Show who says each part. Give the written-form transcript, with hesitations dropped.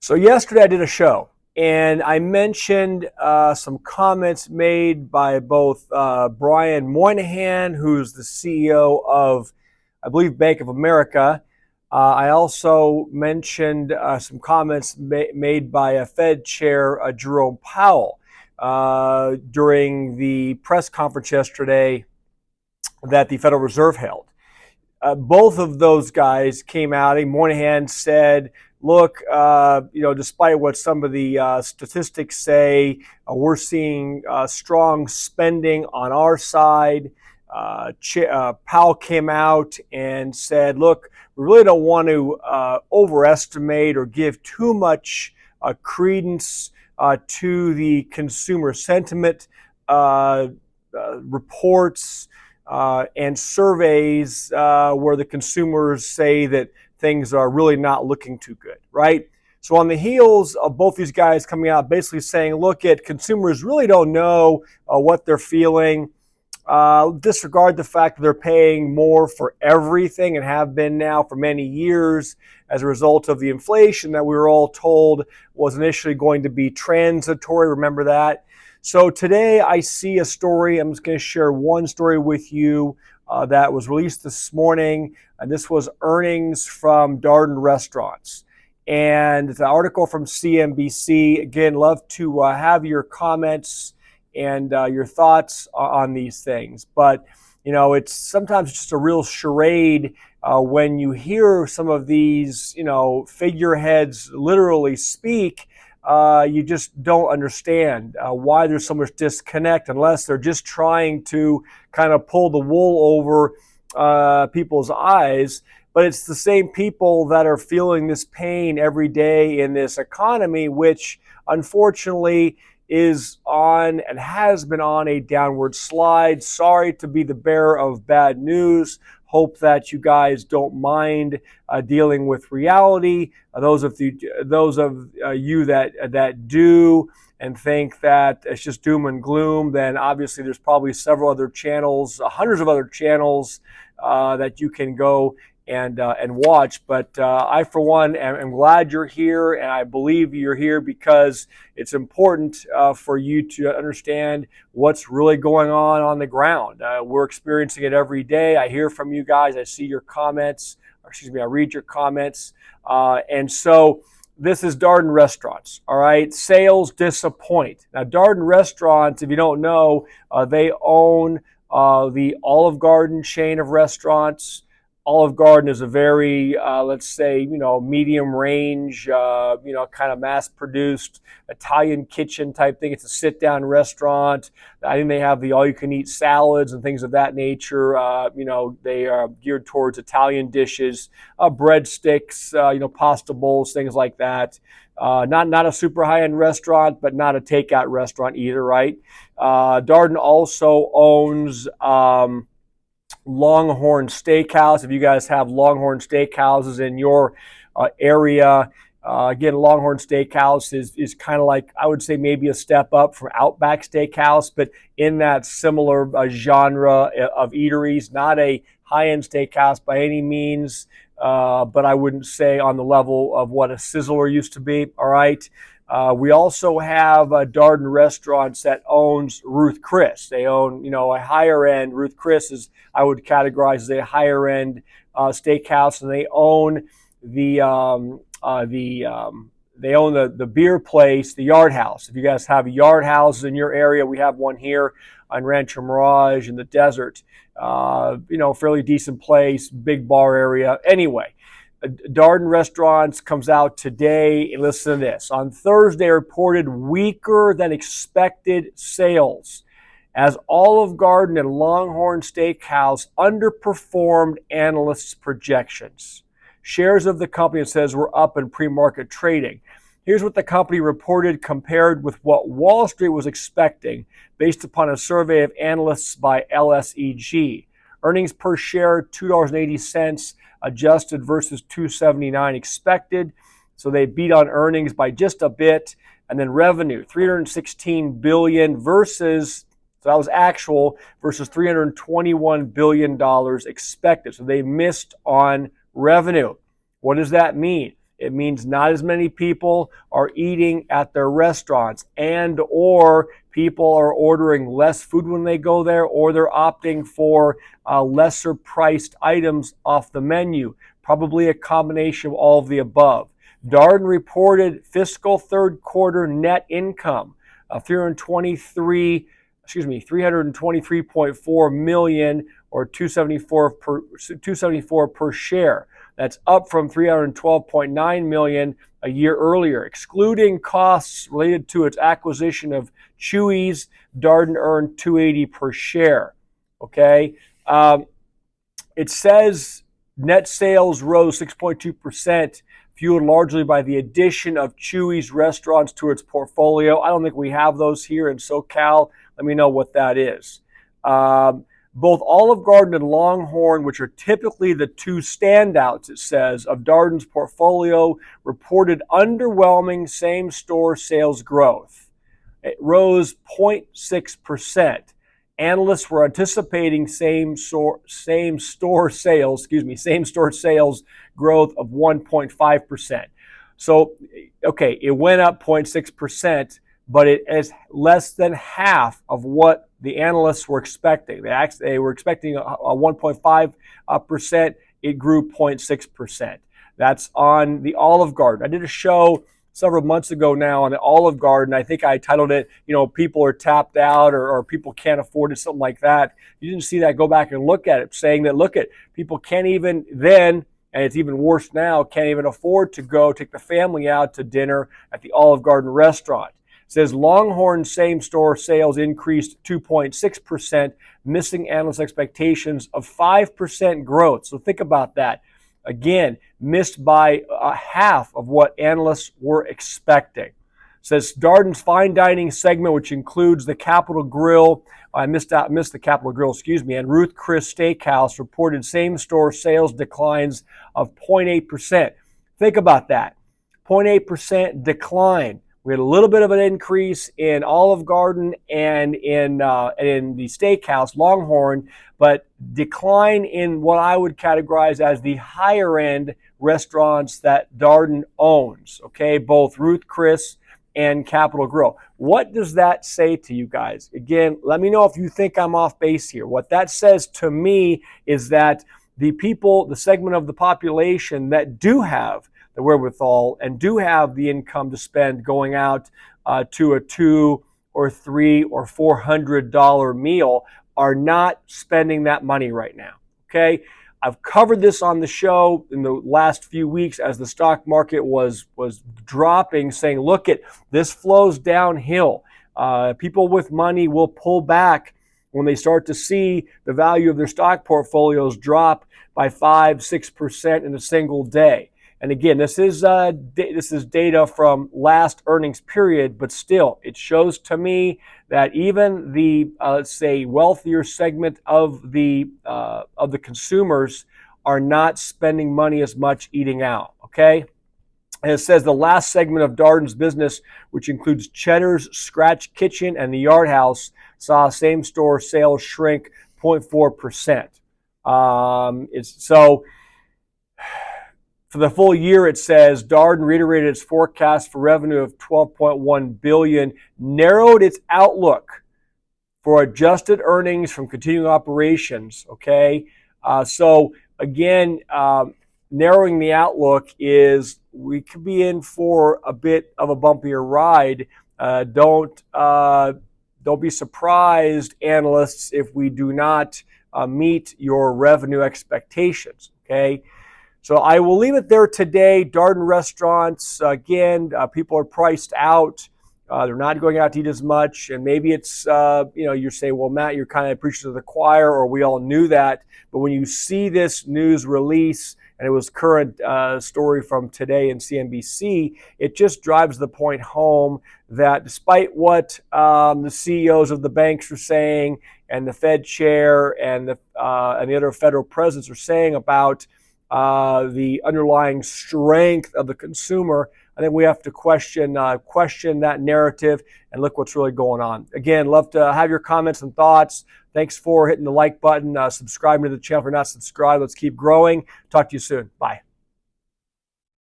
Speaker 1: So yesterday I did a show and I mentioned some comments made by both Brian Moynihan, who's the CEO of, I believe, Bank of America. I also mentioned some comments made by a Fed Chair, Jerome Powell, during the press conference yesterday that the Federal Reserve held. Both of those guys came out. Moynihan said, look, despite what some of the statistics say, we're seeing strong spending on our side. Powell came out and said, look, we really don't want to overestimate or give too much credence to the consumer sentiment reports and surveys where the consumers say that things are really not looking too good, right? So on the heels of both these guys coming out basically saying, look, consumers really don't know what they're feeling. Disregard the fact that they're paying more for everything and have been now for many years as a result of the inflation that we were all told was initially going to be transitory. Remember that? So today I see a story. I'm just going to share one story with you that was released this morning. And this was earnings from Darden restaurants. And it's an article from CNBC. Again, love to have your comments and your thoughts on these things. But, it's sometimes just a real charade when you hear some of these, figureheads literally speak. You just don't understand why there's so much disconnect unless they're just trying to kind of pull the wool over people's eyes. But it's the same people that are feeling this pain every day in this economy, which unfortunately is on and has been on a downward slide. Sorry to be the bearer of bad news. Hope that you guys don't mind dealing with reality. Those of you that do and think that it's just doom and gloom, then obviously there's probably several other channels, hundreds of other channels that you can go and watch. But I, for one, am glad you're here, and I believe you're here because it's important for you to understand what's really going on the ground. We're experiencing it every day. I hear from you guys. I see your comments. I read your comments. And so this is Darden Restaurants, all right? Sales disappoint. Now, Darden Restaurants, if you don't know, they own the Olive Garden chain of restaurants. Olive Garden is a very, let's say, medium range, kind of mass-produced Italian kitchen type thing. It's a sit-down restaurant. I think they have the all-you-can-eat salads and things of that nature. They are geared towards Italian dishes, breadsticks, pasta bowls, things like that. Not a super high-end restaurant, but not a takeout restaurant either, right? Darden also owns Longhorn Steakhouse. If you guys have Longhorn Steakhouses in your area, again, Longhorn Steakhouse is kind of like, I would say, maybe a step up from Outback Steakhouse, but in that similar genre of eateries. Not a high-end steakhouse by any means, but I wouldn't say on the level of what a Sizzler used to be, all right? We also have Darden Restaurants that owns Ruth Chris. They own, a higher end. Ruth Chris is, I would categorize as a higher end steakhouse, and they own the beer place, the Yard House. If you guys have Yard Houses in your area, we have one here on Rancho Mirage in the desert. Fairly decent place, big bar area. Anyway. Darden Restaurants comes out today, and listen to this. On Thursday, reported weaker than expected sales as Olive Garden and Longhorn Steakhouse underperformed analysts' projections. Shares of the company, it says, were up in pre-market trading. Here's what the company reported compared with what Wall Street was expecting based upon a survey of analysts by LSEG. Earnings per share, $2.80. Adjusted versus $2.79 expected. So they beat on earnings by just a bit. And then revenue, $316 billion versus, so that was actual, versus $321 billion expected. So they missed on revenue. What does that mean? It means not as many people are eating at their restaurants, and or people are ordering less food when they go there, or they're opting for lesser priced items off the menu. Probably a combination of all of the above. Darden reported fiscal third quarter net income of 323.4 million, or 274 per share. That's up from 312.9 million a year earlier. Excluding costs related to its acquisition of Chuy's, Darden earned 280 per share. Okay, it says net sales rose 6.2%, fueled largely by the addition of Chuy's restaurants to its portfolio. I don't think we have those here in SoCal. Let me know what that is. Both Olive Garden and Longhorn, which are typically the two standouts, it says, of Darden's portfolio, reported underwhelming same-store sales growth. It rose 0.6%. Analysts were anticipating same-store sales growth of 1.5%. So, okay, it went up 0.6%, but it is less than half of what the analysts were expecting. They were expecting a 1.5%. It grew 0.6%. That's on the Olive Garden. I did a show several months ago now on the Olive Garden. I think I titled it, people are tapped out, or people can't afford it, something like that. You didn't see that, go back and look at it, saying that, look at, people can't even then, and it's even worse now, can't even afford to go take the family out to dinner at the Olive Garden restaurant. It says Longhorn same-store sales increased 2.6%, missing analyst expectations of 5% growth. So think about that. Again, missed by half of what analysts were expecting. It says Darden's fine dining segment, which includes the Capitol Grill, and Ruth Chris Steakhouse, reported same-store sales declines of 0.8%. Think about that. 0.8% decline. We had a little bit of an increase in Olive Garden and in the steakhouse, Longhorn, but decline in what I would categorize as the higher end restaurants that Darden owns. Okay, both Ruth Chris and Capitol Grill. What does that say to you guys? Again, let me know if you think I'm off base here. What that says to me is that the segment of the population that do have the wherewithal and do have the income to spend going out to a $200 or $300 or $400 meal are not spending that money right now. Okay, I've covered this on the show in the last few weeks as the stock market was dropping, saying, look, this flows downhill. People with money will pull back when they start to see the value of their stock portfolios drop by 5-6% in a single day. And again, this is data from last earnings period, but still, it shows to me that even the let's say wealthier segment of the consumers are not spending money as much eating out. Okay, and it says the last segment of Darden's business, which includes Cheddar's, Scratch Kitchen, and the Yard House, saw same-store sales shrink 0.4%. For the full year, it says Darden reiterated its forecast for revenue of $12.1 billion, narrowed its outlook for adjusted earnings from continuing operations. Okay, so again, narrowing the outlook is we could be in for a bit of a bumpier ride. Don't be surprised, analysts, if we do not meet your revenue expectations. Okay. So I will leave it there today. Darden restaurants, again, people are priced out. They're not going out to eat as much. And maybe it's, you're saying, well, Matt, you're kind of preaching to the choir, or we all knew that. But when you see this news release, and it was current story from today in CNBC, it just drives the point home that despite what the CEOs of the banks are saying, and the Fed chair and the other federal presidents are saying about the underlying strength of the consumer, I think we have to question that narrative and look what's really going on. Again, love to have your comments and thoughts. Thanks for hitting the like button, subscribing to the channel if you're not subscribed. Let's keep growing. Talk to you soon. Bye.